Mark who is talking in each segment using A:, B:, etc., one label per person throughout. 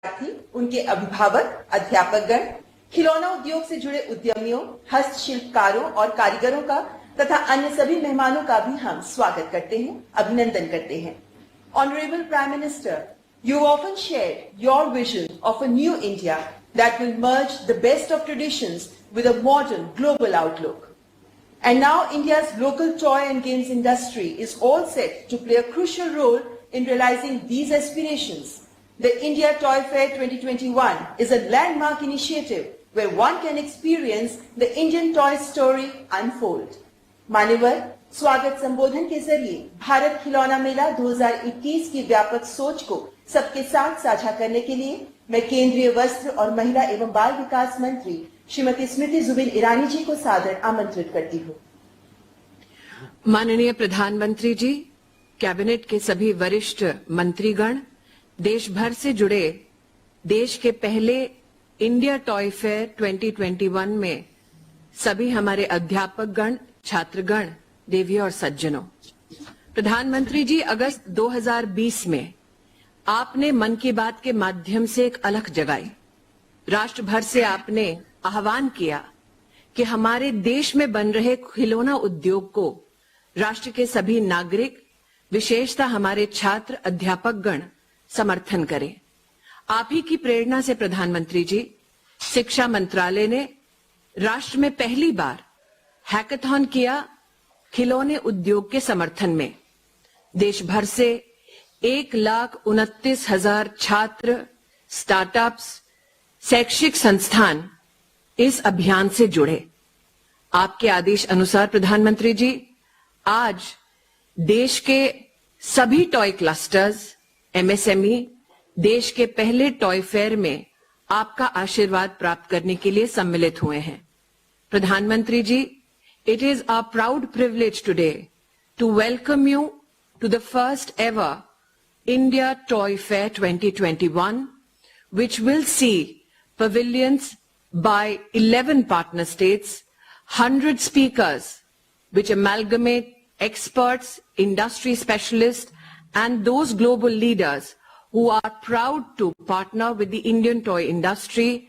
A: विद्यार्थी, उनके अभिभावक, अध्यापकगण, खिलौना उद्योग से जुड़े उद्यमियों, हस्तशिल्पकारों और कारीगरों का तथा अन्य सभी मेहमानों का भी हम स्वागत करते हैं, अभिनंदन करते हैं। Honorable Prime Minister, you often shared your vision of a new India that will merge the best of traditions with a modern global outlook. And now India's local toy and games industry is all set to play a crucial role in realizing these aspirations. The India Toy Fair 2021 is a landmark initiative where one can experience the Indian toy story unfold. मान्यवर, स्वागत संबोधन के जरिए भारत खिलौना मेला 2021 की व्यापक सोच को सबके साथ साझा करने के लिए मैं केंद्रीय वस्त्र और महिला एवं बाल विकास मंत्री श्रीमती स्मृति जुबिन ईरानी जी को सादर आमंत्रित करती हूँ।
B: माननीय प्रधानमंत्री जी, कैबिनेट के सभी वरिष्ठ मंत्रीगण, देश भर से जुड़े देश के पहले इंडिया टॉय फेयर 2021 में सभी हमारे अध्यापकगण, छात्रगण, देवियों और सज्जनों, प्रधानमंत्री जी, अगस्त 2020 में आपने मन की बात के माध्यम से एक अलख जगाई। राष्ट्र भर से आपने आह्वान किया कि हमारे देश में बन रहे खिलौना उद्योग को राष्ट्र के सभी नागरिक, विशेषतः हमारे छात्र, अध्यापकगण समर्थन करें। आप ही की प्रेरणा से प्रधानमंत्री जी, शिक्षा मंत्रालय ने राष्ट्र में पहली बार हैकाथॉन किया खिलौने उद्योग के समर्थन में। देश भर से 1,29,000 छात्र, स्टार्टअप्स, शैक्षिक संस्थान इस अभियान से जुड़े। आपके आदेश अनुसार प्रधानमंत्री जी, आज देश के सभी टॉय क्लस्टर्स, एमएसएमई देश के पहले टॉय फेयर में आपका आशीर्वाद प्राप्त करने के लिए सम्मिलित हुए हैं। प्रधानमंत्री जी, it is our proud privilege today to welcome you to the first ever India Toy Fair 2021, which will see pavilions by 11 partner states, 100 speakers, which amalgamate experts, industry specialists, and those global leaders who are proud to partner with the Indian toy industry.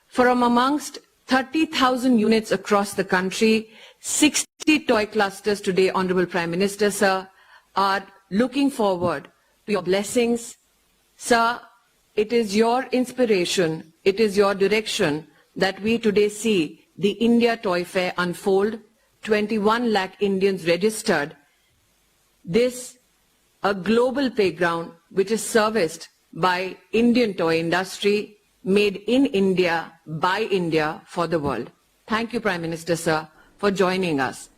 B: From amongst 30,000 units across the country, 60 toy clusters today, Honorable Prime Minister, sir, are looking forward to your blessings. Sir, it is your inspiration, it is your direction that we today see the India Toy Fair unfold. 21 lakh Indians registered. This, a global playground which is serviced by Indian toy industry, made in India, by India, for the world. Thank you, Prime Minister, sir, for joining us.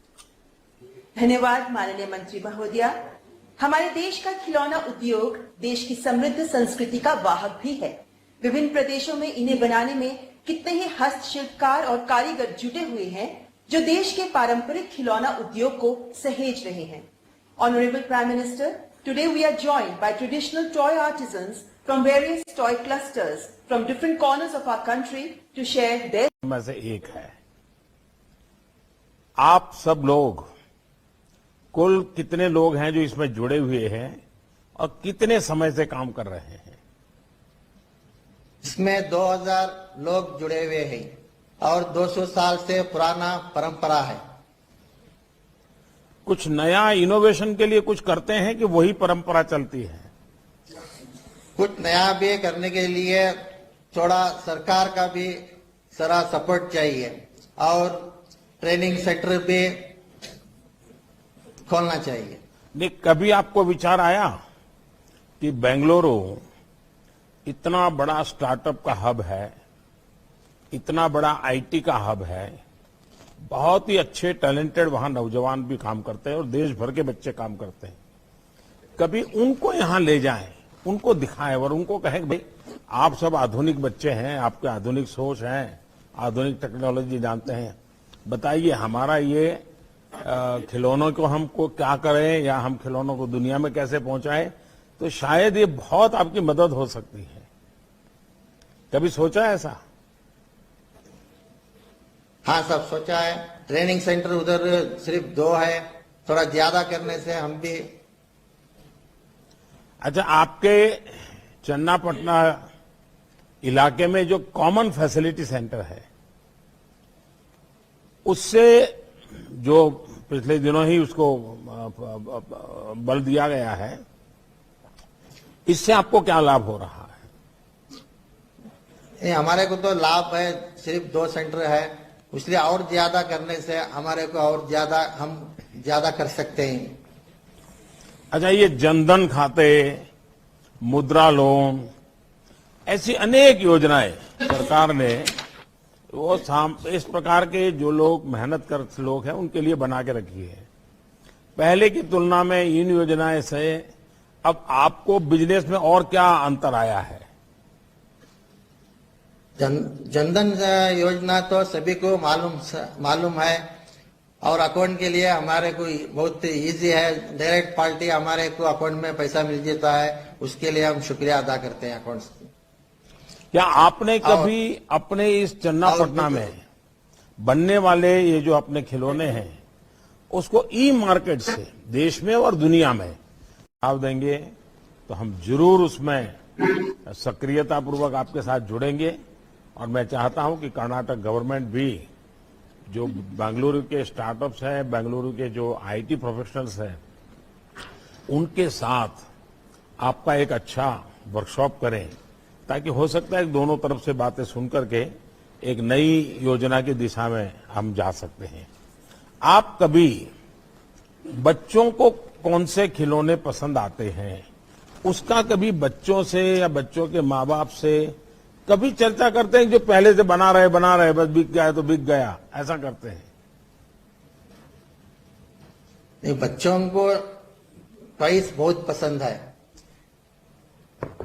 A: धन्यवाद माननीय मंत्री महोदया। हमारे देश का खिलौना उद्योग देश की समृद्ध संस्कृति का वाहक भी है। विभिन्न प्रदेशों में इन्हें बनाने में कितने ही हस्तशिल्पकार और कारीगर जुटे हुए हैं, जो देश के पारंपरिक खिलौना उद्योग को सहेज रहे हैं। Honorable Prime Minister, today we are joined by traditional toy artisans from various toy clusters from different corners of our country to share their
C: में से एक है। आप सब लोग, कुल कितने लोग हैं जो इसमें जुड़े हुए हैं और कितने समय से काम कर रहे हैं?
D: इसमें 2000 लोग जुड़े हुए हैं और 200 साल से पुराना परंपरा है।
C: कुछ नया इनोवेशन के लिए कुछ करते हैं कि वही परंपरा चलती है?
D: कुछ नया भी करने के लिए थोड़ा सरकार का भी सारा सपोर्ट चाहिए और ट्रेनिंग सेंटर भी खोलना चाहिए।
C: नहीं, कभी आपको विचार आया कि बेंगलुरु इतना बड़ा स्टार्टअप का हब है, इतना बड़ा आईटी का हब है, बहुत ही अच्छे टैलेंटेड वहां नौजवान भी काम करते हैं और देश भर के बच्चे काम करते हैं, कभी उनको यहां ले जाएं, उनको दिखाएं और उनको कहें भाई आप सब आधुनिक बच्चे हैं, आपके आधुनिक सोच है, आधुनिक टेक्नोलॉजी जानते हैं, बताइए हमारा ये खिलौनों को हमको क्या करें या हम खिलौनों को दुनिया में कैसे पहुंचाएं, तो शायद ये बहुत आपकी मदद हो सकती है। कभी सोचा है ऐसा?
D: हाँ, सब सोचा है। ट्रेनिंग सेंटर उधर सिर्फ 2 है, थोड़ा ज्यादा करने से हम भी।
C: अच्छा, आपके चन्नापटना इलाके में जो कॉमन फैसिलिटी सेंटर है, उससे जो पिछले दिनों ही उसको बल दिया गया है, इससे आपको क्या लाभ हो रहा है?
D: ये हमारे को तो लाभ है, सिर्फ 2 सेंटर है, इसलिए और ज्यादा करने से हमारे को और ज्यादा हम ज्यादा कर सकते हैं।
C: अच्छा, ये जनधन खाते, मुद्रा लोन, ऐसी अनेक योजनाएं सरकार ने वो इस प्रकार के जो लोग मेहनत कर लोग हैं उनके लिए बना के रखी है। पहले की तुलना में इन योजनाएं से अब आपको बिजनेस में और क्या अंतर आया है?
D: जनधन योजना तो सभी को मालूम है और अकाउंट के लिए हमारे को बहुत इजी है। डायरेक्ट पार्टी हमारे को अकाउंट में पैसा मिल जाता है, उसके लिए हम शुक्रिया अदा करते हैं अकाउंट से।
C: क्या आपने कभी अपने इस चन्नापटना में बनने वाले ये जो अपने खिलौने हैं उसको ई मार्केट से देश में और दुनिया में लाभ देंगे तो हम जरूर उसमें सक्रियता पूर्वक आपके साथ जुड़ेंगे। और मैं चाहता हूं कि कर्नाटक गवर्नमेंट भी जो बेंगलुरु के स्टार्टअप्स हैं, बेंगलुरु के जो आईटी प्रोफेशनल्स हैं, उनके साथ आपका एक अच्छा वर्कशॉप करें, ताकि हो सकता है कि दोनों तरफ से बातें सुन करके एक नई योजना की दिशा में हम जा सकते हैं। आप कभी बच्चों को कौन से खिलौने पसंद आते हैं, उसका कभी बच्चों से या बच्चों के माँ बाप से कभी चर्चा करते हैं? जो पहले से बना रहे बस बिक गया तो बिक गया, ऐसा करते हैं?
D: नहीं, बच्चों को टॉयज बहुत पसंद है।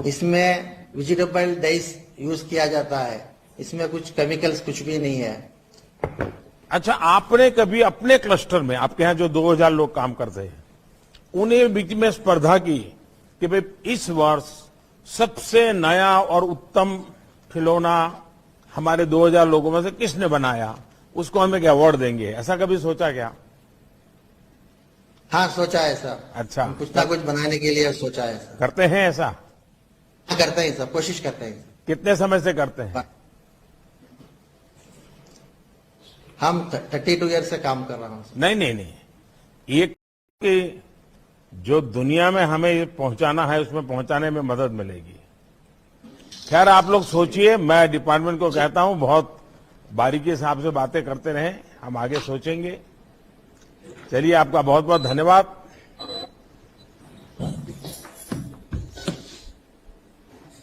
D: इसमें वेजिटेबल डाइस यूज किया जाता है, इसमें कुछ केमिकल्स कुछ भी नहीं है।
C: अच्छा, आपने कभी अपने क्लस्टर में, आपके यहाँ जो 2000 लोग काम करते हैं, उन्हें बीच में स्पर्धा की कि भाई इस वर्ष सबसे नया और उत्तम खिलौना हमारे 2000 लोगों में से किसने बनाया, उसको हमें क्या अवार्ड देंगे, ऐसा कभी सोचा क्या?
D: हाँ, सोचा है सर।
C: अच्छा,
D: कुछ ना कुछ बनाने के लिए सोचा है सर।
C: करते हैं ऐसा?
D: करते हैं सर, कोशिश करते हैं।
C: कितने समय से करते हैं?
D: हम 32 ईयर से काम कर रहा हूँ।
C: नहीं, ये जो दुनिया में हमें ये पहुंचाना है उसमें पहुंचाने में मदद मिलेगी। खैर, आप लोग सोचिए, मैं डिपार्टमेंट को कहता हूं बहुत बारीकी से आपसे बातें करते रहें, हम आगे सोचेंगे। चलिए, आपका बहुत बहुत धन्यवाद।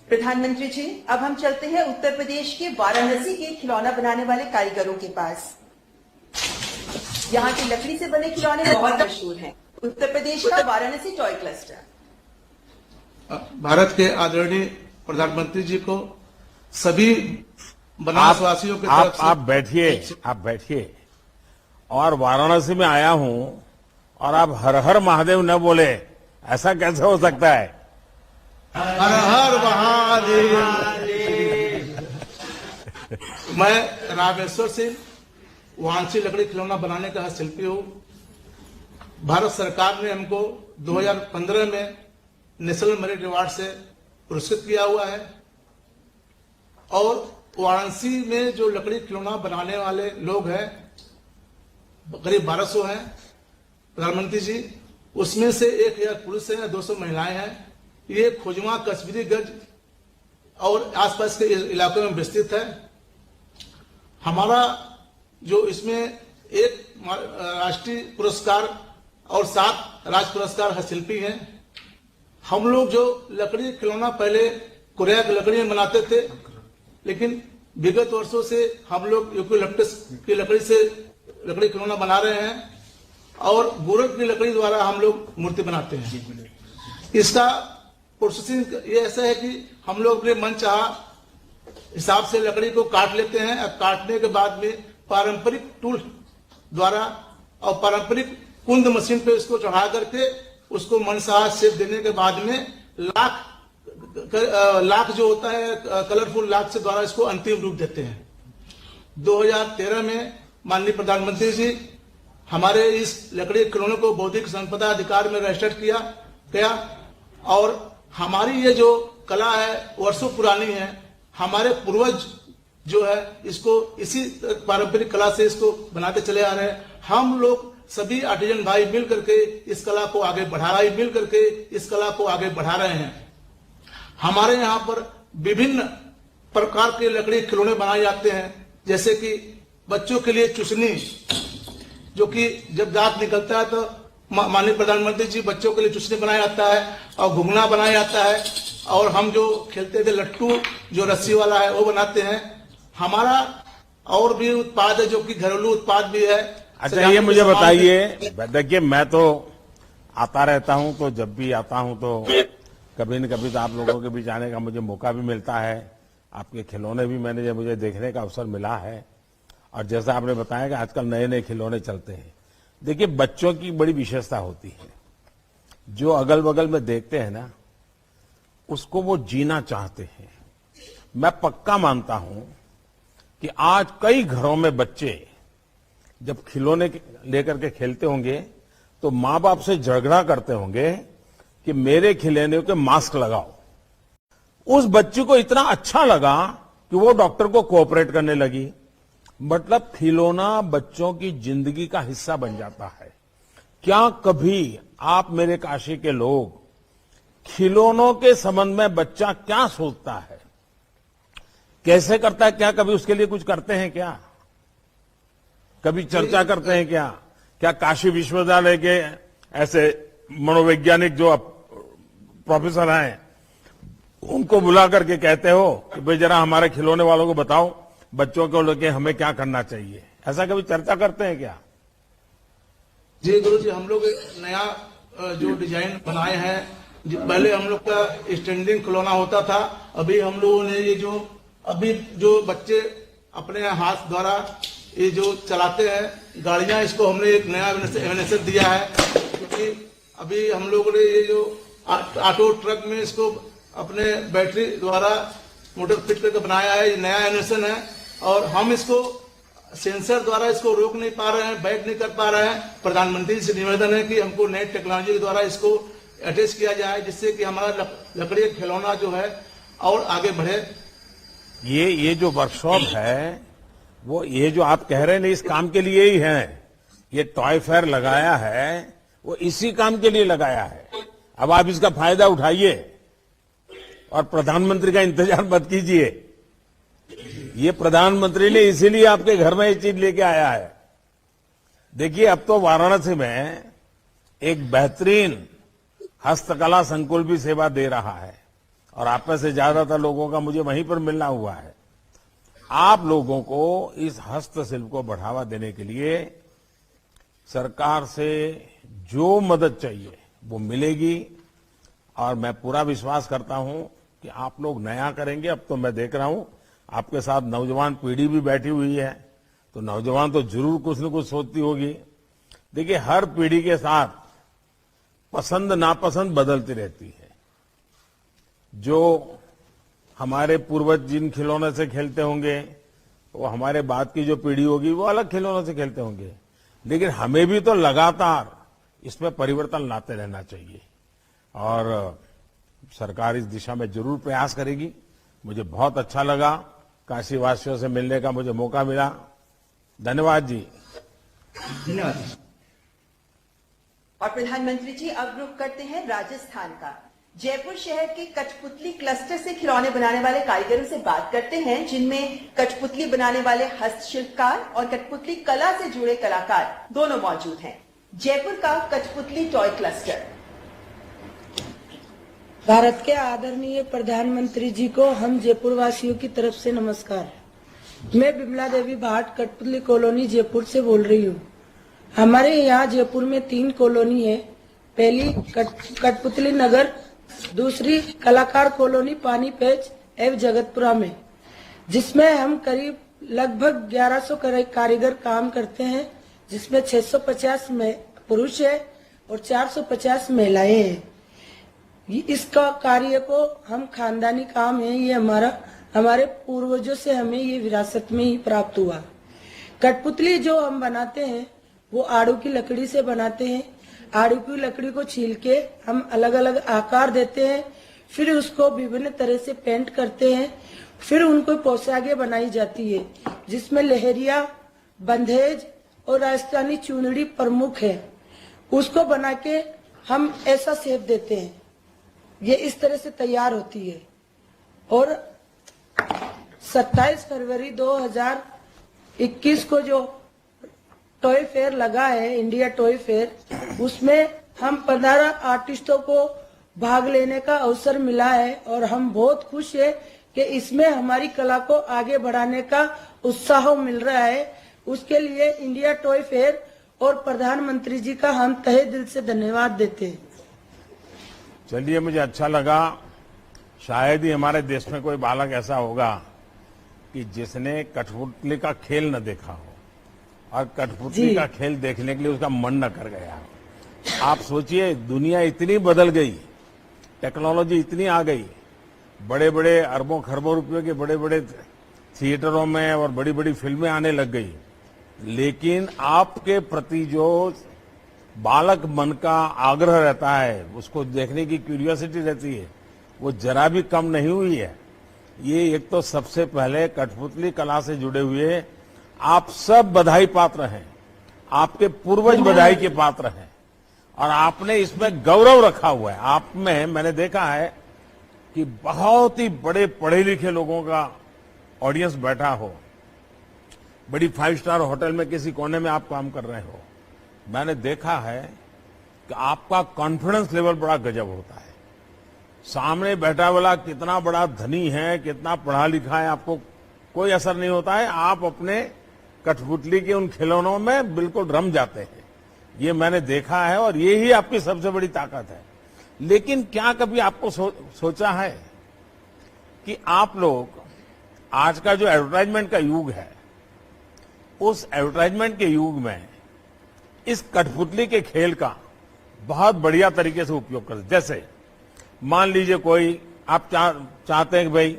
A: प्रधानमंत्री जी, अब हम चलते हैं उत्तर प्रदेश के वाराणसी के खिलौना बनाने वाले कारीगरों के पास। यहाँ की लकड़ी से बने खिलौने बहुत मशहूर हैं। उत्तर प्रदेश का वाराणसी टॉय क्लस्टर।
E: भारत के आदरणीय प्रधानमंत्री जी को सभी बनारसवासियों की तरफ से
C: आप बैठिए। और वाराणसी में आया हूं और आप हर हर महादेव न बोले, ऐसा कैसे हो सकता है?
E: हर हर महादेव। मैं रामेश्वर सिंह वाराणसी लकड़ी खिलौना बनाने का शिल्पी हूँ। भारत सरकार ने हमको 2015 में नेशनल मेरिट अवार्ड से पुरस्कृत किया हुआ है। और वाराणसी में जो लकड़ी खिलौना बनाने वाले लोग हैं करीब 1200 हैं प्रधानमंत्री जी, उसमें से 1000 पुरुष हैं, 200 महिलाएं हैं। ये खोजवा, कश्मीरी गज और आसपास के इलाकों में विस्तृत है। हमारा जो इसमें एक राष्ट्रीय पुरस्कार और 7 राज्य पुरस्कार हस्तशिल्पी हैं। हम लोग जो लकड़ी खिलौना पहले कोरिया की लकड़ी में बनाते थे, लेकिन विगत वर्षों से हम लोग यूकेलिप्टस की लकड़ी से लकड़ी खिलौना बना रहे हैं और गुरक की लकड़ी द्वारा हम लोग मूर्ति बनाते हैं। इसका प्रोसेसिंग ये ऐसा है कि हम लोग अपने मन चाह हिसाब से लकड़ी को काट लेते हैं और काटने के बाद में पारंपरिक टूल द्वारा और पारंपरिक कुंद मशीन पे इसको चढ़ा करके उसको मनसाहा शेप देने के बाद में लाख जो होता है कलरफुल लाख से द्वारा इसको अंतिम रूप देते हैं। 2013 में माननीय प्रधानमंत्री जी हमारे इस लकड़ी खिलौने को बौद्धिक संपदा अधिकार में रजिस्टर्ड किया गया और हमारी ये जो कला है वर्षों पुरानी है हमारे पूर्वज जो है इसको इसी पारंपरिक कला से इसको बनाते चले आ रहे हैं। हम लोग सभी आर्टिजन भाई मिल करके इस कला को आगे बढ़ा रहे हैं। हमारे यहाँ पर विभिन्न प्रकार के लकड़ी खिलौने बनाए जाते हैं, जैसे कि बच्चों के लिए चुसनी, जो कि जब दांत निकलता है तो माननीय प्रधानमंत्री जी बच्चों के लिए चुसनी बनाया जाता है, और घुघना बनाया जाता है, और हम जो खेलते थे लट्टू जो रस्सी वाला है वो बनाते हैं। हमारा और भी उत्पाद है जो कि घरेलू उत्पाद भी है।
C: अच्छा, ये मुझे बताइए, देखिए मैं तो आता रहता हूं, तो जब भी आता हूं तो कभी न कभी तो आप लोगों के बीच आने का मुझे मौका भी मिलता है। आपके खिलौने भी मुझे देखने का अवसर मिला है, और जैसा आपने बताया कि आजकल नए नए खिलौने चलते हैं। देखिए, बच्चों की बड़ी विशेषता होती है, जो अगल बगल में देखते हैं ना उसको वो जीना चाहते हैं। मैं पक्का मानता हूं कि आज कई घरों में बच्चे जब खिलौने लेकर के खेलते होंगे तो मां बाप से झगड़ा करते होंगे कि मेरे खिलौने के मास्क लगाओ। उस बच्ची को इतना अच्छा लगा कि वो डॉक्टर को कोऑपरेट करने लगी। मतलब खिलौना बच्चों की जिंदगी का हिस्सा बन जाता है। क्या कभी आप मेरे काशी के लोग खिलौनों के संबंध में बच्चा क्या सोचता है, कैसे करता है, क्या कभी उसके लिए कुछ करते हैं? क्या कभी चर्चा करते हैं? क्या काशी विश्वविद्यालय के ऐसे मनोवैज्ञानिक जो प्रोफेसर हैं उनको बुला करके कहते हो कि भाई जरा हमारे खिलौने वालों को बताओ बच्चों को लेके हमें क्या करना चाहिए? ऐसा कभी चर्चा करते हैं क्या?
E: जी गुरु जी, हम लोग नया जो डिजाइन बनाए हैं। पहले हम लोग का स्टैंडिंग खिलौना होता था, अभी हम लोगों ने ये जो बच्चे अपने हाथ द्वारा ये जो चलाते हैं गाड़ियां, इसको हमने एक नया इनोवेशन दिया है। क्योंकि अभी हम लोगों ने ये जो ऑटो ट्रक में इसको अपने बैटरी द्वारा मोटर फिट करके बनाया है, ये नया इनोवेशन है। और हम इसको सेंसर द्वारा इसको रोक नहीं पा रहे हैं, बैठ नहीं कर पा रहे हैं। प्रधानमंत्री से निवेदन है कि हमको नई टेक्नोलॉजी के द्वारा इसको अटैच किया जाए, जिससे कि हमारा लकड़ी का खिलौना जो है और आगे बढ़े।
C: ये जो वर्कशॉप है वो ये जो आप कह रहे हैं इस काम के लिए ही है। ये टॉय फेयर लगाया है वो इसी काम के लिए लगाया है। अब आप इसका फायदा उठाइए और प्रधानमंत्री का इंतजार मत कीजिए। ये प्रधानमंत्री ने इसीलिए आपके घर में ये चीज लेके आया है। देखिए, अब तो वाराणसी में एक बेहतरीन हस्तकला संकुल भी सेवा दे रहा है, और आप में से ज्यादातर लोगों का मुझे वहीं पर मिलना हुआ है। आप लोगों को इस हस्तशिल्प को बढ़ावा देने के लिए सरकार से जो मदद चाहिए वो मिलेगी, और मैं पूरा विश्वास करता हूं कि आप लोग नया करेंगे। अब तो मैं देख रहा हूं आपके साथ नौजवान पीढ़ी भी बैठी हुई है, तो नौजवान तो जरूर कुछ न कुछ सोचती होगी। देखिए, हर पीढ़ी के साथ पसंद नापसंद बदलती रहती है। जो हमारे पूर्वज जिन खिलौने से खेलते होंगे वो हमारे बाद की जो पीढ़ी होगी वो अलग खिलौनों से खेलते होंगे, लेकिन हमें भी तो लगातार इसमें परिवर्तन लाते रहना चाहिए, और सरकार इस दिशा में जरूर प्रयास करेगी। मुझे बहुत अच्छा लगा, काशी वासियों से मिलने का मुझे मौका मिला। धन्यवाद जी।
E: धन्यवाद।
A: और प्रधानमंत्री जी, अब रुख करते हैं राजस्थान का। जयपुर शहर के कठपुतली क्लस्टर से खिलौने बनाने वाले कारीगरों से बात करते हैं, जिनमें कठपुतली बनाने वाले हस्तशिल्पकार और कठपुतली कला से जुड़े कलाकार दोनों मौजूद हैं। जयपुर का कठपुतली टॉय क्लस्टर।
F: भारत के आदरणीय प्रधानमंत्री जी को हम जयपुर वासियों की तरफ से नमस्कार। मैं बिमला देवी भाट कठपुतली कॉलोनी जयपुर से बोल रही हूँ। हमारे यहाँ जयपुर में 3 कॉलोनी है। पहली कठपुतली नगर, दूसरी कलाकार कॉलोनी पानी पेच एवं जगतपुरा में, जिसमें हम करीब लगभग 1100 कारीगर काम करते हैं, जिसमें 650 में पुरुष है और 450 महिलाएं हैं। इसका कार्य को हम खानदानी काम है, ये हमारे पूर्वजों से हमें ये विरासत में ही प्राप्त हुआ। कठपुतली जो हम बनाते हैं वो आड़ू की लकड़ी से बनाते हैं। आड़ू की लकड़ी को छील के हम अलग अलग आकार देते हैं, फिर उसको विभिन्न तरह से पेंट करते हैं, फिर उनको पोशाकें बनाई जाती है, जिसमें लहरिया, बंधेज और राजस्थानी चुनरी प्रमुख है। उसको बना के हम ऐसा शेप देते हैं। ये इस तरह से तैयार होती है। और 27 फरवरी 2021 को जो टॉय फेयर लगा है, इंडिया टॉय फेयर, उसमें हम 15 आर्टिस्टों को भाग लेने का अवसर मिला है और हम बहुत खुश है कि इसमें हमारी कला को आगे बढ़ाने का उत्साह मिल रहा है। उसके लिए इंडिया टॉय फेयर और प्रधानमंत्री जी का हम तहे दिल से धन्यवाद देते हैं।
C: चलिए, मुझे अच्छा लगा। शायद ही हमारे देश में कोई बालक ऐसा होगा कि जिसने कठपुतली का खेल न देखा हो और कठपुतली का खेल देखने के लिए उसका मन न कर गया हो। आप सोचिए, दुनिया इतनी बदल गई, टेक्नोलॉजी इतनी आ गई, बड़े बड़े अरबों खरबों रुपयों के बड़े बड़े थिएटरों में और बड़ी बड़ी फिल्में आने लग गई, लेकिन आपके प्रति जो बालक मन का आग्रह रहता है, उसको देखने की क्यूरियोसिटी रहती है, वो जरा भी कम नहीं हुई है। ये एक तो सबसे पहले कठपुतली कला से जुड़े हुए आप सब बधाई पात्र हैं, आपके पूर्वज बधाई के पात्र हैं और आपने इसमें गौरव रखा हुआ है। आप में मैंने देखा है कि बहुत ही बड़े पढ़े लिखे लोगों का ऑडियंस बैठा हो, बड़ी 5 स्टार होटल में किसी कोने में आप काम कर रहे हो। मैंने देखा है कि आपका कॉन्फिडेंस लेवल बड़ा गजब होता है। सामने बैठा वाला कितना बड़ा धनी है, कितना पढ़ा लिखा है, आपको कोई असर नहीं होता है। आप अपने कठपुतली के उन खिलौनों में बिल्कुल रम जाते हैं। ये मैंने देखा है और ये ही आपकी सबसे बड़ी ताकत है। लेकिन क्या कभी आपको सोचा है कि आप लोग आज का जो एडवर्टाइजमेंट का युग है, उस एडवर्टाइजमेंट के युग में इस कठपुतली के खेल का बहुत बढ़िया तरीके से उपयोग करते। जैसे मान लीजिए कोई आप चाहते हैं कि भाई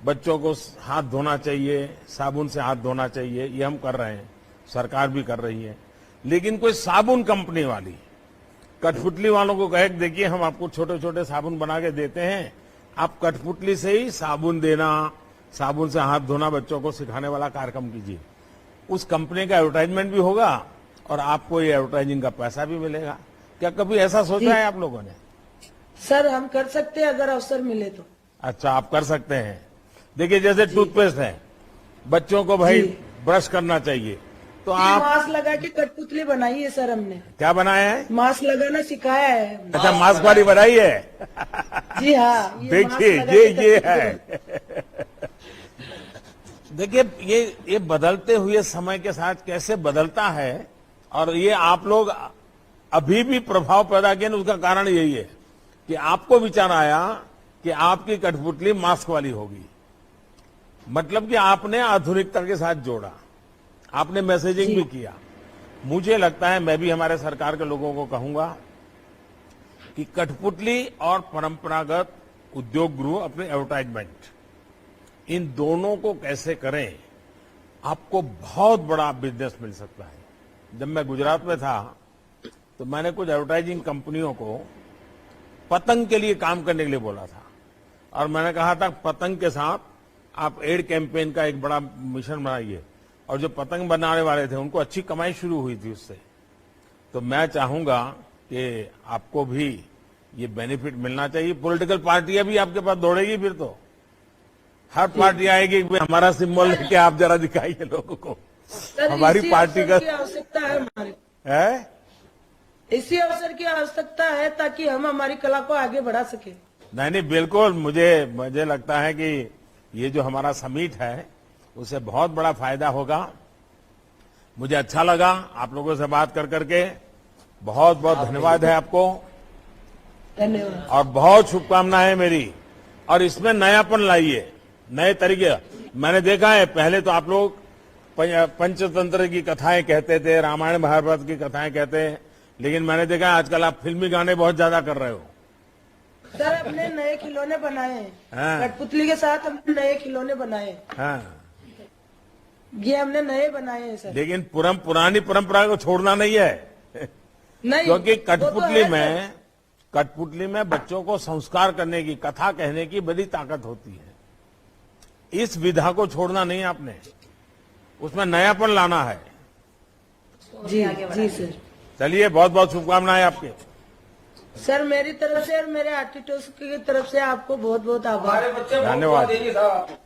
C: बच्चों को हाथ धोना चाहिए, साबुन से हाथ धोना चाहिए, ये हम कर रहे हैं, सरकार भी कर रही है। लेकिन कोई साबुन कंपनी वाली कठपुतली वालों को कहे, देखिए हम आपको छोटे छोटे साबुन बना के देते हैं, आप कठपुतली से ही साबुन देना, साबुन से हाथ धोना बच्चों को सिखाने वाला कार्यक्रम कीजिए। उस कंपनी का एडवर्टाइजमेंट भी होगा और आपको ये एडवर्टाइजिंग का पैसा भी मिलेगा। क्या कभी ऐसा सोचा है आप लोगों ने?
F: सर, हम कर सकते हैं अगर अवसर मिले तो।
C: अच्छा, आप कर सकते हैं। देखिए, जैसे टूथपेस्ट है, बच्चों को भाई ब्रश करना चाहिए, तो आप
F: मास्क लगा के कठपुतली बनाई है सर हमने।
C: क्या बनाया है?
F: मास्क लगाना सिखाया है।
C: अच्छा, मास्क वाली बनाई है?
F: जी हाँ।
C: देखिए, ये है। देखिए, ये बदलते हुए समय के साथ कैसे बदलता है और ये आप लोग अभी भी प्रभाव पैदा किए, उसका कारण यही है कि आपको विचार आया कि आपकी कठपुतली मास्क वाली होगी। मतलब कि आपने आधुनिकता के साथ जोड़ा, आपने मैसेजिंग भी किया। मुझे लगता है, मैं भी हमारे सरकार के लोगों को कहूंगा कि कठपुतली और परंपरागत उद्योग गृह अपने एडवर्टाइजमेंट, इन दोनों को कैसे करें, आपको बहुत बड़ा बिजनेस मिल सकता है। जब मैं गुजरात में था तो मैंने कुछ एडवर्टाइजिंग कंपनियों को पतंग के लिए काम करने के लिए बोला था और मैंने कहा था पतंग के साथ आप एड कैंपेन का एक बड़ा मिशन बनाइए। और जो पतंग बनाने वाले थे उनको अच्छी कमाई शुरू हुई थी उससे। तो मैं चाहूंगा कि आपको भी ये बेनिफिट मिलना चाहिए। पॉलिटिकल पार्टियां भी आपके पास दौड़ेगी, फिर तो हर पार्टी आएगी कि हमारा सिंबल लेके आप जरा दिखाइए लोगों को। हमारी पार्टी का
F: आवश्यकता है, हमारे
C: है,
F: इसी अवसर की आवश्यकता है ताकि हम हमारी कला को आगे बढ़ा सके।
C: नहीं, बिल्कुल। मुझे लगता है कि ये जो हमारा समिट है उससे बहुत बड़ा फायदा होगा। मुझे अच्छा लगा आप लोगों से बात कर करके। बहुत बहुत धन्यवाद है आपको,
F: धन्यवाद
C: और बहुत शुभकामनाएं मेरी। और इसमें नयापन लाइए, नए तरीके। मैंने देखा है पहले तो आप लोग पंचतंत्र की कथाएं कहते थे, रामायण महाभारत की कथाएं कहते हैं, लेकिन मैंने देखा है आजकल आप फिल्मी गाने बहुत ज्यादा कर रहे हो।
F: सर, अपने नए खिलौने बनाए हैं।
C: हाँ।
F: कठपुतली के साथ हमने नए खिलौने बनाए।
C: हाँ,
F: ये हमने नए बनाए हैं सर।
C: लेकिन पुरानी परंपरा को छोड़ना नहीं है।
F: नहीं,
C: क्योंकि
F: वो तो
C: कठपुतली में बच्चों को संस्कार करने की, कथा कहने की बड़ी ताकत होती है। इस विधा को छोड़ना नहीं आपने, उसमें नयापन लाना है।
F: जी जी सर।
C: चलिए, बहुत बहुत शुभकामनाएं आपके।
F: सर मेरी तरफ से और मेरे आर्टिस्टों की तरफ से आपको बहुत बहुत आभार।
C: धन्यवाद।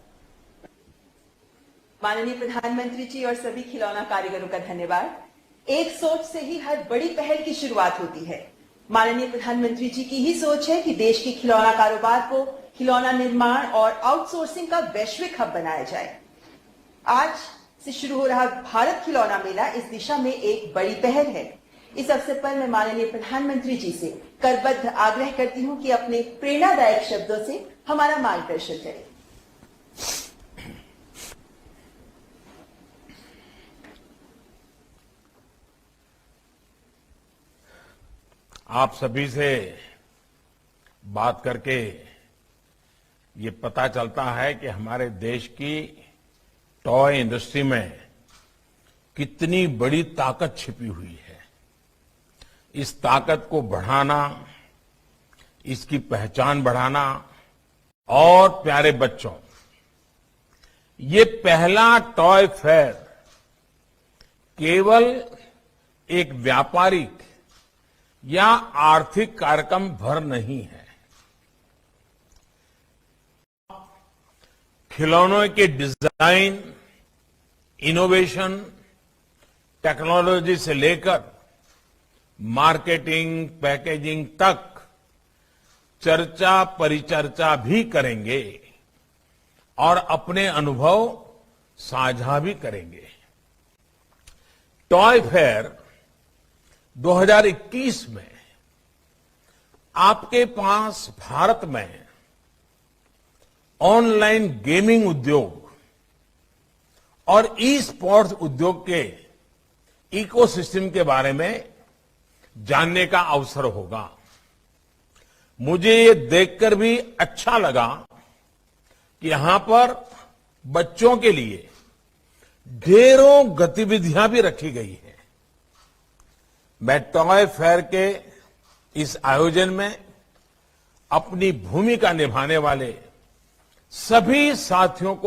A: माननीय प्रधानमंत्री जी और सभी खिलौना कारीगरों का धन्यवाद। एक सोच से ही हर बड़ी पहल की शुरुआत होती है। माननीय प्रधानमंत्री जी की ही सोच है कि देश के खिलौना कारोबार को खिलौना निर्माण और आउटसोर्सिंग का वैश्विक हब बनाया जाए। आज से शुरू हो रहा भारत खिलौना मेला इस दिशा में एक बड़ी पहल है। इस अवसर पर मैं माननीय प्रधानमंत्री जी से करबद्ध आग्रह करती हूं कि अपने प्रेरणादायक शब्दों से हमारा मार्गदर्शन करें।
C: आप सभी से बात करके ये पता चलता है कि हमारे देश की टॉय इंडस्ट्री में कितनी बड़ी ताकत छिपी हुई है। इस ताकत को बढ़ाना, इसकी पहचान बढ़ाना और प्यारे बच्चों, ये पहला टॉय फेयर केवल एक व्यापारिक या आर्थिक कार्यक्रम भर नहीं है। खिलौनों के डिजाइन, इनोवेशन, टेक्नोलॉजी से लेकर मार्केटिंग, पैकेजिंग तक चर्चा परिचर्चा भी करेंगे और अपने अनुभव साझा भी करेंगे। टॉय फेयर 2021 में आपके पास भारत में ऑनलाइन गेमिंग उद्योग और ई स्पोर्ट्स उद्योग के इकोसिस्टम के बारे में जानने का अवसर होगा। मुझे ये देखकर भी अच्छा लगा कि यहां पर बच्चों के लिए ढेरों गतिविधियां भी रखी गई है। मैं टॉय फेयर के इस आयोजन में अपनी भूमिका निभाने वाले सभी साथियों को